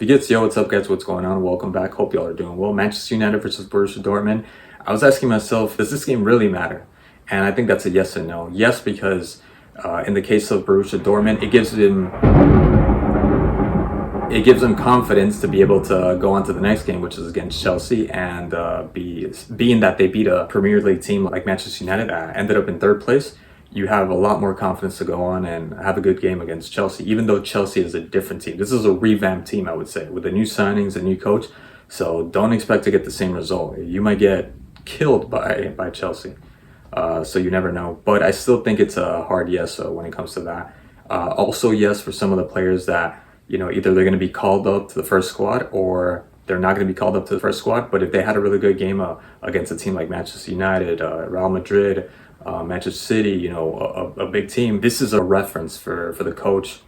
Yo, what's up, guys? What's going on? Welcome back. Hope y'all are doing well. Manchester United versus Borussia Dortmund. I was asking myself, does this game really matter? And I think that's a yes and no. Yes, because in the case of Borussia Dortmund, it gives them confidence to be able to go on to the next game, which is against Chelsea, and being that they beat a Premier League team like Manchester United that ended up in third place. You have a lot more confidence to go on and have a good game against Chelsea, even though Chelsea is a different team. This is a revamped team, I would say, with the new signings, a new coach. So don't expect to get the same result. You might get killed by Chelsea. So you never know. But I still think it's a hard yes when it comes to that. Also, yes, for some of the players that, either they're going to be called up to the first squad or they're not going to be called up to the first squad. But if they had a really good game against a team like Manchester United, Real Madrid, Manchester City, a big team, this is a reference for the coach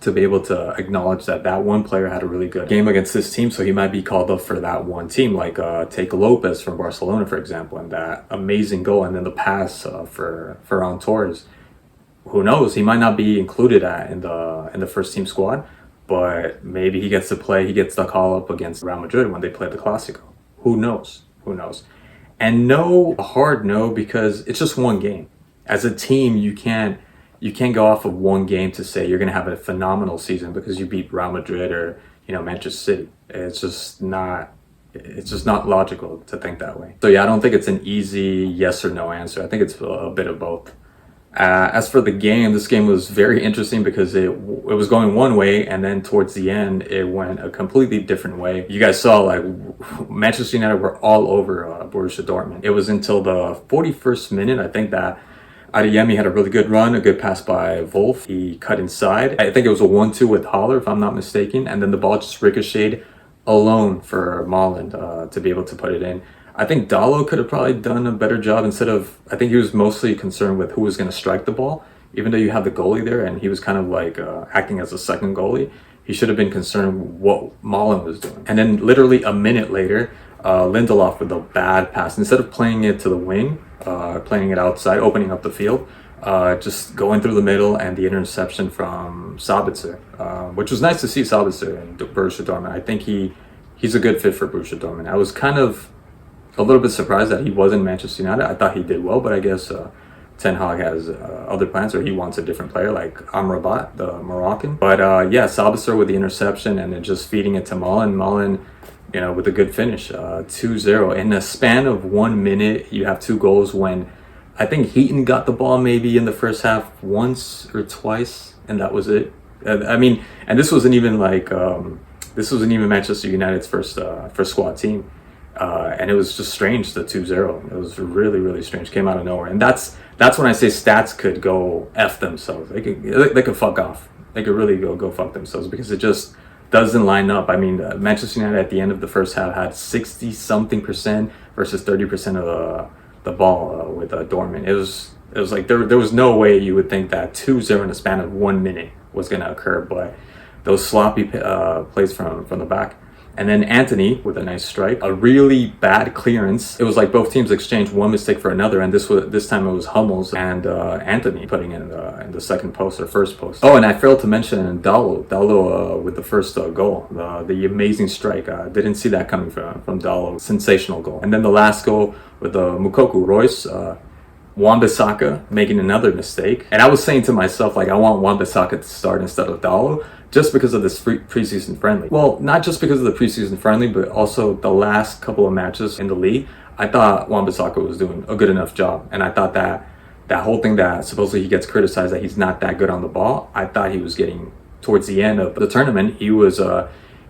to be able to acknowledge that one player had a really good game against this team, so he might be called up for that one team. Like take Lopez from Barcelona, for example, and that amazing goal, and then the pass for Ferran Torres. Who knows? He might not be included in the first team squad, but maybe he gets to play. He gets the call up against Real Madrid when they play the Clásico. Who knows? Who knows? And no, a hard no, because it's just one game. As a team, you can't go off of one game to say you're going to have a phenomenal season because you beat Real Madrid or Manchester City. It's just not logical to think that way. So yeah, I don't think it's an easy yes or no answer. I think it's a bit of both. As for the game, this game was very interesting because it was going one way, and then towards the end, it went a completely different way. You guys saw, like, Manchester United were all over Borussia Dortmund. It was until the 41st minute, I think, that Adeyemi had a really good run, a good pass by Wolf. He cut inside. I think it was a 1-2 with Haller, if I'm not mistaken, and then the ball just ricocheted alone for Molland to be able to put it in. I think Dalot could have probably done a better job I think he was mostly concerned with who was going to strike the ball. Even though you have the goalie there and he was kind of like acting as a second goalie, he should have been concerned with what Molland was doing. And then literally a minute later, Lindelof with a bad pass. Instead of playing it to the wing, playing it outside, opening up the field, just going through the middle, and the interception from Sabitzer, which was nice to see Sabitzer in Borussia Dortmund. I think he's a good fit for Borussia Dortmund. I was kind of a little bit surprised that he was in Manchester United. I thought he did well, but I guess Ten Hag has other plans, or he wants a different player like Amrabat, the Moroccan. But yeah, Sabitzer with the interception and then just feeding it to Molland. Molland, with a good finish, 2-0. In a span of 1 minute, you have two goals when I think Heaton got the ball maybe in the first half once or twice, and that was it. And this wasn't even Manchester United's first squad team. And it was just strange, the 2-0. It was really, really strange. Came out of nowhere. And that's when I say stats could go F themselves. They could fuck off. They could really go fuck themselves because it just doesn't line up. Manchester United at the end of the first half had 60-something% versus 30% of the ball with Dortmund. It was like there was no way you would think that 2-0 in a span of 1 minute was going to occur. But those sloppy plays from the back. And then Antony with a nice strike, a really bad clearance. It was like both teams exchanged one mistake for another, and this time it was Hummels and Antony putting in the second post or first post. Oh, and I failed to mention Dalot with the first goal, the amazing strike. Didn't see that coming from Dalot. Sensational goal. And then the last goal with Moukoko Royce. Wan-Bissaka making another mistake. And I was saying to myself, like, I want Wan-Bissaka to start instead of Dalot, just because of this preseason friendly. Well, not just because of the preseason friendly, but also the last couple of matches in the league. I thought Wan-Bissaka was doing a good enough job. And I thought that whole thing that supposedly he gets criticized that he's not that good on the ball, I thought he was getting, towards the end of the tournament, he was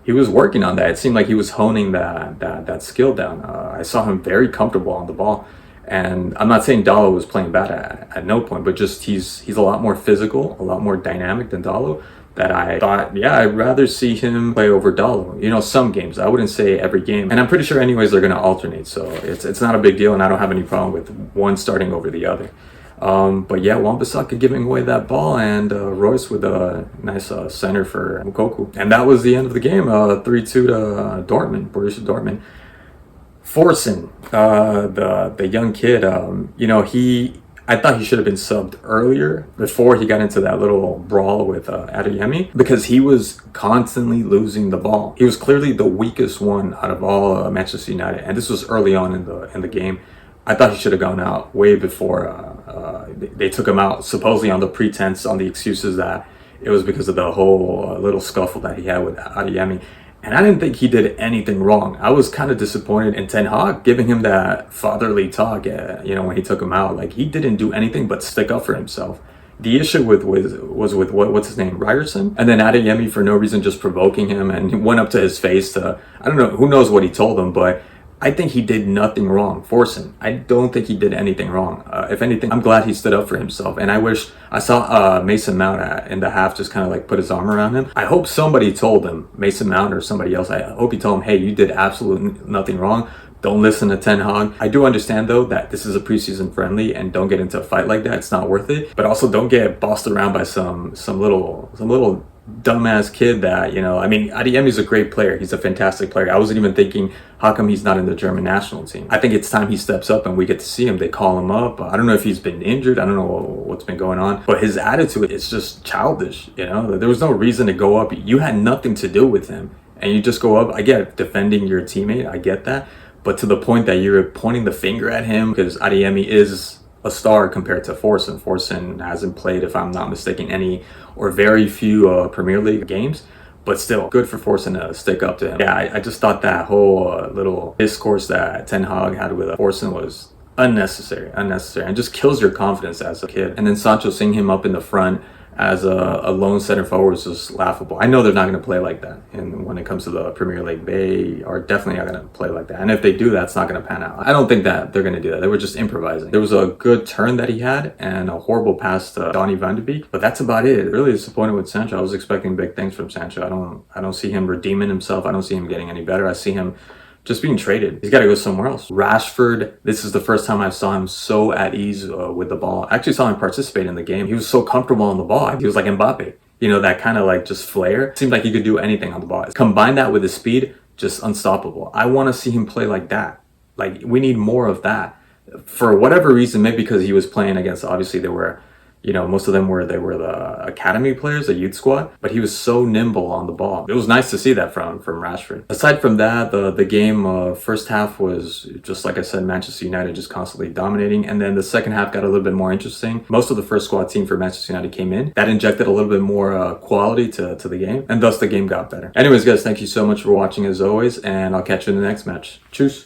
working on that. It seemed like he was honing that skill down. I saw him very comfortable on the ball. And I'm not saying Dalot was playing bad at no point, but just he's a lot more physical, a lot more dynamic than Dalot, that I thought, yeah, I'd rather see him play over Dalot. Some games. I wouldn't say every game. And I'm pretty sure anyways they're going to alternate, so it's not a big deal, and I don't have any problem with one starting over the other. But yeah, Wan-Bissaka giving away that ball, and Royce with a nice center for Moukoko. And that was the end of the game, 3-2 to Dortmund, Borussia Dortmund. Forsen, the young kid, I thought he should have been subbed earlier before he got into that little brawl with Adeyemi, because he was constantly losing the ball. He was clearly the weakest one out of all Manchester United, and this was early on in the game. I thought he should have gone out way before they took him out, supposedly on the pretense, on the excuses that it was because of the whole little scuffle that he had with Adeyemi. And I didn't think he did anything wrong. I was kind of disappointed in Ten Hag giving him that fatherly talk, when he took him out. Like, he didn't do anything but stick up for himself. The issue was with what's his name, Ryerson, and then Adeyemi for no reason just provoking him, and he went up to his face to, I don't know, who knows what he told him, but I think he did nothing wrong forcing. I don't think he did anything wrong. If anything, I'm glad he stood up for himself. And I wish I saw Mason Mount in the half just kind of like put his arm around him. I hope somebody told him, Mason Mount or somebody else, I hope he told him, hey, you did absolutely nothing wrong. Don't listen to Ten Hag. I do understand though that this is a preseason friendly, and don't get into a fight like that. It's not worth it. But also don't get bossed around by some little dumbass kid that, Adeyemi's a great player. He's a fantastic player. I wasn't even thinking, how come he's not in the German national team? I think it's time he steps up and we get to see him. They call him up. I don't know if he's been injured. I don't know what's been going on, but his attitude is just childish. There was no reason to go up. You had nothing to do with him, and you just go up. I get defending your teammate. I get that. But to the point that you're pointing the finger at him, because Adeyemi is a star compared to Forsen. Forsen hasn't played, if I'm not mistaken, any or very few Premier League games, but still good for Forsen to stick up to him. Yeah, I just thought that whole little discourse that Ten Hag had with Forsen was unnecessary, and just kills your confidence as a kid. And then Sancho seeing him up in the front as a lone center forward is just laughable. I know they're not going to play like that, and when it comes to the Premier League, they are definitely not going to play like that. And if they do, that's not going to pan out. I don't think that they're going to do that. They were just improvising. There was a good turn that he had and a horrible pass to Donny van de Beek, but that's about it. Really disappointed with Sancho. I was expecting big things from Sancho. I don't see him redeeming himself. I don't see him getting any better. I see him just being traded. He's got to go somewhere else. Rashford, this is the first time I saw him so at ease with the ball. I actually saw him participate in the game. He was so comfortable on the ball. He was like Mbappe. That kind of like just flair. Seemed like he could do anything on the ball. Combine that with his speed, just unstoppable. I want to see him play like that. Like, we need more of that. For whatever reason, maybe because he was playing against, obviously they were, most of them were the academy players, the youth squad, but he was so nimble on the ball. It was nice to see that from Rashford. Aside from that, the game, first half was just, like I said, Manchester United just constantly dominating, and then the second half got a little bit more interesting. Most of the first squad team for Manchester United came in. That injected a little bit more quality to the game, and thus the game got better. Anyways, guys, thank you so much for watching as always, and I'll catch you in the next match. Cheers!